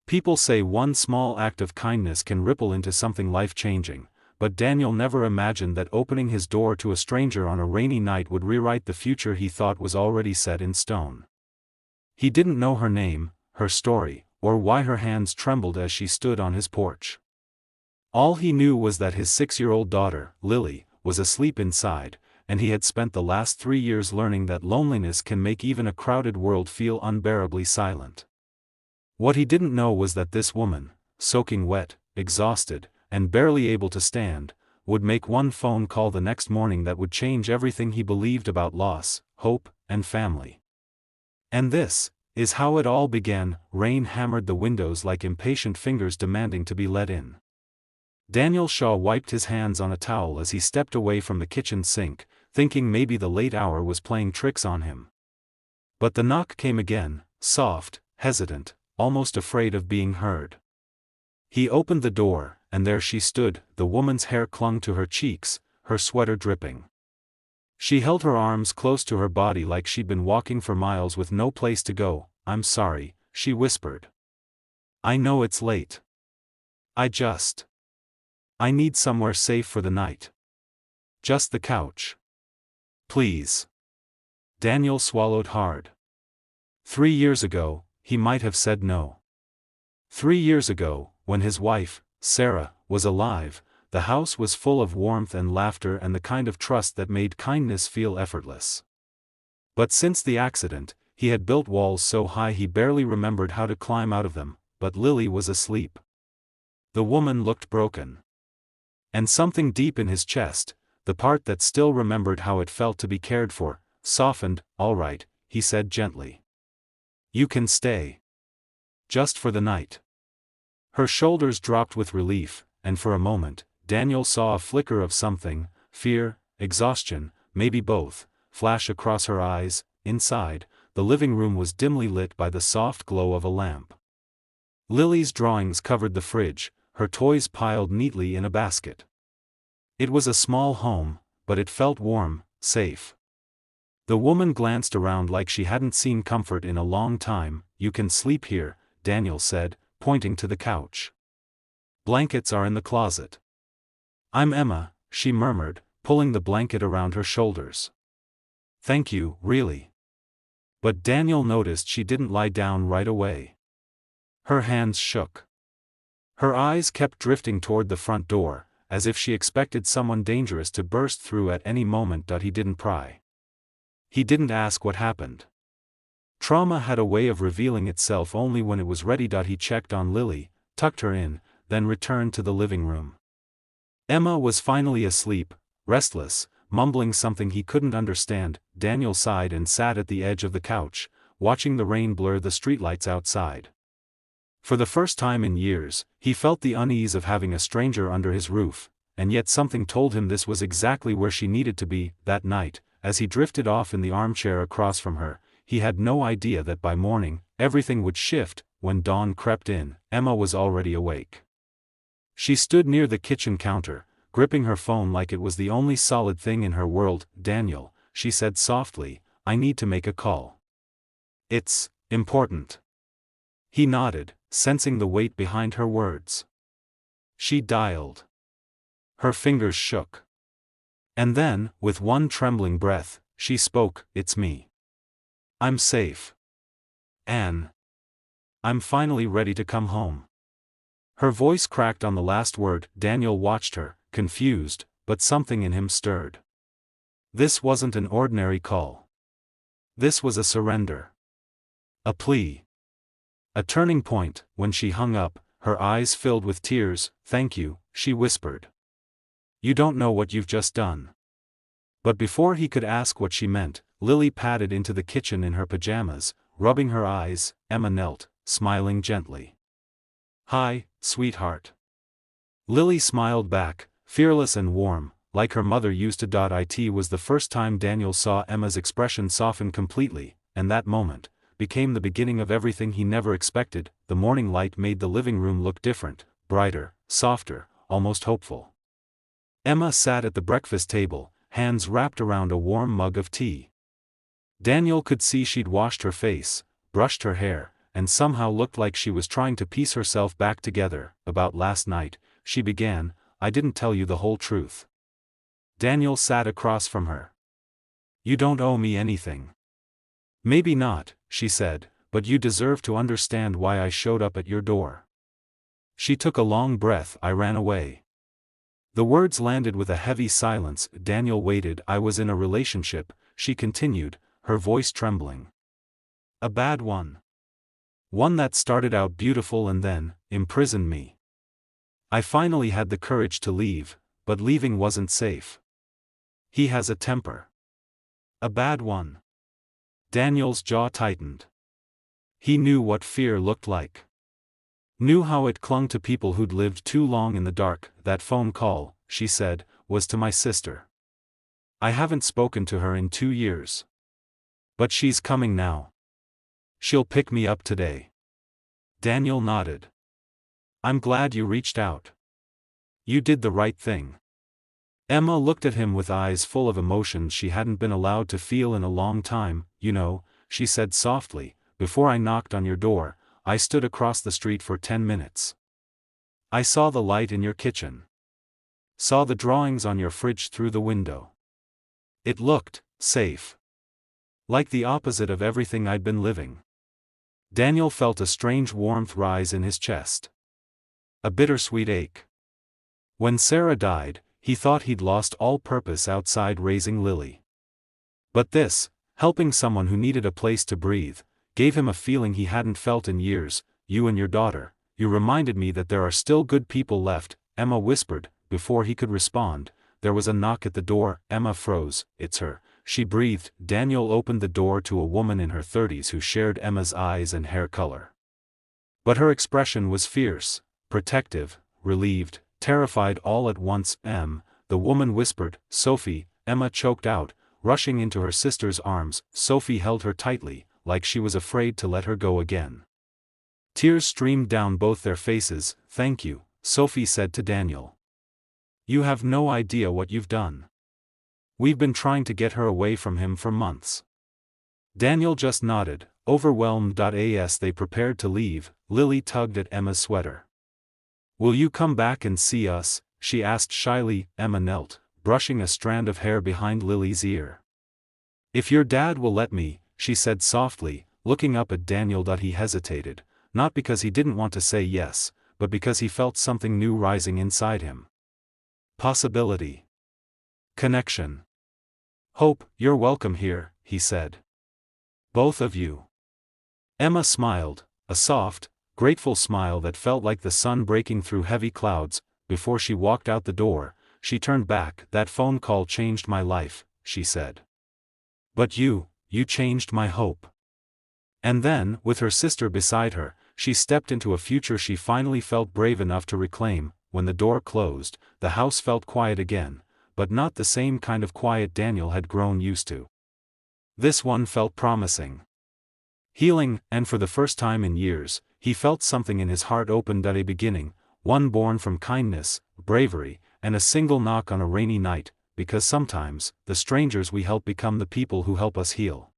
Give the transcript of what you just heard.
People say one small act of kindness can ripple into something life-changing, but Daniel never imagined that opening his door to a stranger on a rainy night would rewrite the future he thought was already set in stone. He didn't know her name, her story, or why her hands trembled as she stood on his porch. All he knew was that his 6-year-old daughter, Lily, was asleep inside, and he had spent the last 3 years learning that loneliness can make even a crowded world feel unbearably silent. What he didn't know was that this woman, soaking wet, exhausted, and barely able to stand, would make one phone call the next morning that would change everything he believed about loss, hope, and family. And this is how it all began. Rain hammered the windows like impatient fingers demanding to be let in. Daniel Shaw wiped his hands on a towel as he stepped away from the kitchen sink, thinking maybe the late hour was playing tricks on him. But the knock came again, soft, hesitant, almost afraid of being heard. He opened the door, and there she stood. The woman's hair clung to her cheeks, her sweater dripping. She held her arms close to her body like she'd been walking for miles with no place to go. "I'm sorry," she whispered. "I know it's late. I need somewhere safe for the night. Just the couch. Please." Daniel swallowed hard. 3 years ago, he might have said no. 3 years ago, when his wife, Sarah, was alive, the house was full of warmth and laughter and the kind of trust that made kindness feel effortless. But since the accident, he had built walls so high he barely remembered how to climb out of them. But Lily was asleep. The woman looked broken. And something deep in his chest, the part that still remembered how it felt to be cared for, softened. "All right," he said gently. "You can stay. Just for the night." Her shoulders dropped with relief, and for a moment, Daniel saw a flicker of something, fear, exhaustion, maybe both, flash across her eyes. Inside, the living room was dimly lit by the soft glow of a lamp. Lily's drawings covered the fridge, her toys piled neatly in a basket. It was a small home, but it felt warm, safe. The woman glanced around like she hadn't seen comfort in a long time. "You can sleep here," Daniel said, pointing to the couch. "Blankets are in the closet." "I'm Emma," she murmured, pulling the blanket around her shoulders. "Thank you, really." But Daniel noticed she didn't lie down right away. Her hands shook. Her eyes kept drifting toward the front door, as if she expected someone dangerous to burst through at any moment. He didn't pry. He didn't ask what happened. Trauma had a way of revealing itself only when it was ready. He checked on Lily, tucked her in, then returned to the living room. Emma was finally asleep, restless, mumbling something he couldn't understand. Daniel sighed and sat at the edge of the couch, watching the rain blur the streetlights outside. For the first time in years, he felt the unease of having a stranger under his roof, and yet something told him this was exactly where she needed to be. That night, as he drifted off in the armchair across from her, he had no idea that by morning, everything would shift. When dawn crept in, Emma was already awake. She stood near the kitchen counter, gripping her phone like it was the only solid thing in her world. "Daniel," she said softly, "I need to make a call. It's important." He nodded, sensing the weight behind her words. She dialed. Her fingers shook. And then, with one trembling breath, she spoke. "It's me. I'm safe. Anne. I'm finally ready to come home." Her voice cracked on the last word. Daniel watched her, confused, but something in him stirred. This wasn't an ordinary call. This was a surrender. A plea. A turning point. When she hung up, her eyes filled with tears. "Thank you," she whispered. "You don't know what you've just done." But before he could ask what she meant, Lily padded into the kitchen in her pajamas, rubbing her eyes. Emma knelt, smiling gently. "Hi, sweetheart." Lily smiled back, fearless and warm, like her mother used to. It was the first time Daniel saw Emma's expression soften completely, and that moment became the beginning of everything he never expected. The morning light made the living room look different, brighter, softer, almost hopeful. Emma sat at the breakfast table, hands wrapped around a warm mug of tea. Daniel could see she'd washed her face, brushed her hair, and somehow looked like she was trying to piece herself back together. About last night, she began, I didn't tell you the whole truth. Daniel sat across from her. You don't owe me anything. Maybe not, she said, but you deserve to understand why I showed up at your door. She took a long breath. I ran away. The words landed with a heavy silence. Daniel waited. I was in a relationship, she continued, her voice trembling. A bad one. One that started out beautiful and then imprisoned me. I finally had the courage to leave, but leaving wasn't safe. He has a temper. A bad one. Daniel's jaw tightened. He knew what fear looked like. Knew how it clung to people who'd lived too long in the dark. That phone call, she said, was to my sister. I haven't spoken to her in 2 years. But she's coming now. She'll pick me up today. Daniel nodded. I'm glad you reached out. You did the right thing. Emma looked at him with eyes full of emotions she hadn't been allowed to feel in a long time. You know, she said softly, before I knocked on your door, I stood across the street for 10 minutes. I saw the light in your kitchen. Saw the drawings on your fridge through the window. It looked safe. Like the opposite of everything I'd been living. Daniel felt a strange warmth rise in his chest. A bittersweet ache. When Sarah died, he thought he'd lost all purpose outside raising Lily. But this, helping someone who needed a place to breathe, gave him a feeling he hadn't felt in years. You and your daughter, you reminded me that there are still good people left, Emma whispered. Before he could respond, there was a knock at the door. Emma froze. It's her, she breathed. Daniel opened the door to a woman in her 30s who shared Emma's eyes and hair color. But her expression was fierce, protective, relieved, terrified all at once. The woman whispered, Sophie. Emma choked out, rushing into her sister's arms. Sophie held her tightly, like she was afraid to let her go again. Tears streamed down both their faces. Thank you, Sophie said to Daniel. You have no idea what you've done. We've been trying to get her away from him for months. Daniel just nodded, overwhelmed. As they prepared to leave, Lily tugged at Emma's sweater. Will you come back and see us? She asked shyly. Emma knelt, brushing a strand of hair behind Lily's ear. If your dad will let me, she said softly, looking up at Daniel. He hesitated, not because he didn't want to say yes, but because he felt something new rising inside him. Possibility. Connection. Hope. You're welcome here, he said. Both of you. Emma smiled, a soft, grateful smile that felt like the sun breaking through heavy clouds. Before she walked out the door, she turned back. That phone call changed my life, she said. But you changed my hope. And then, with her sister beside her, she stepped into a future she finally felt brave enough to reclaim. When the door closed, the house felt quiet again, but not the same kind of quiet Daniel had grown used to. This one felt promising. Healing, and for the first time in years, he felt something in his heart opened at a beginning, one born from kindness, bravery, and a single knock on a rainy night, because sometimes, the strangers we help become the people who help us heal.